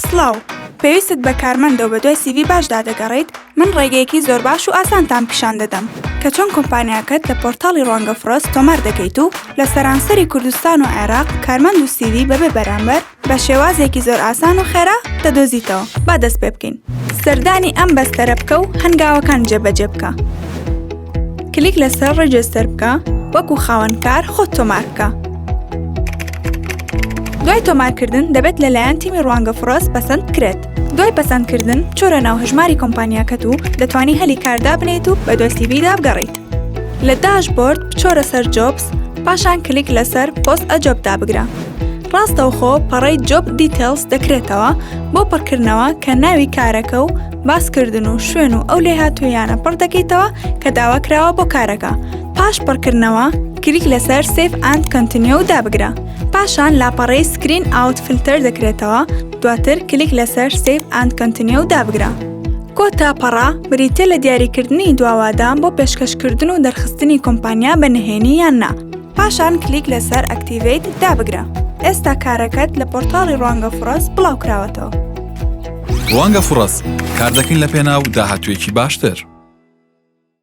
سڵاو، پێویستت بە کارمەندەوە بە دوای CV باشدا دەگەڕێیت. من ڕێگەیەکی زۆر باش و ئاسانتان پیشان دەدەم کە چۆن کۆمپانیاکەت لە پۆرتاڵی ڕوانگە فرۆست تۆمار دەکەیت و لە سەرانسەری کوردستان و عێراق کارمەند و CV بەبێ بەرامبەر بە شێوازێکی زۆر ئاسان و خێرا دەدۆزیتەوە. با دەست پێ بکەین. سەردانی ئەم بەستەرە بکە و هەنگاوەکان جێبەجێ بکە. کلیک لەسەر ڕێجستەر بکە، وەکو خاوەنکار خۆت تۆمار بکە. دوای تۆمارکردن دەبێت لەلایەن تیمی ڕوانگە فرۆست پەسەند بکرێت. دوای پەسەندکردن چۆرە ناو هژماری کۆمپانیاکەت و دەتوانی هەلی کاردا بنێیت و بە دوای CV دا بگەڕیت. لە داشبۆرد بچۆرە سەر جۆبس، پاشان کلیک لەسەر پۆست ئە جۆبدا بگرە. ڕاستەوخۆ پەڕەی جۆب دیتیلز دەکرێتەوە بۆ پڕکردنەوە کە ناوی کارەکە و باسکردن و شوێن و ئەو لێهاتوویانە پڕ دەکەیتەوە کە داوا کراوە بۆ کارەکە. پاش پڕکردنەوە کلیک لەسەر سیڤ ئەند کۆنتینیو دابگرە. پاشان لاپەڕەی سکرین ئاوت فیلتر دەکرێتەوە. دواتر کلیک لەسەر سیڤ ئەند کۆنتینیو دابگرە. کۆتا پەڕە بریتە لە دیاریکردنی دواوادان بۆ پێشکەشکردن و دەرخستنی کۆمپانیا بە نهێنی یان نا. پاشان کلیک لەسەر ئەکتیڤیت دابگرە. ئێستا کارەکەت لە پۆرتاڵی ڕوانگە فرۆست بڵاو کراوەتەوە. ڕوانگە فرۆست، کار دەکەین لە پێناو داهاتوویەکی باشتر.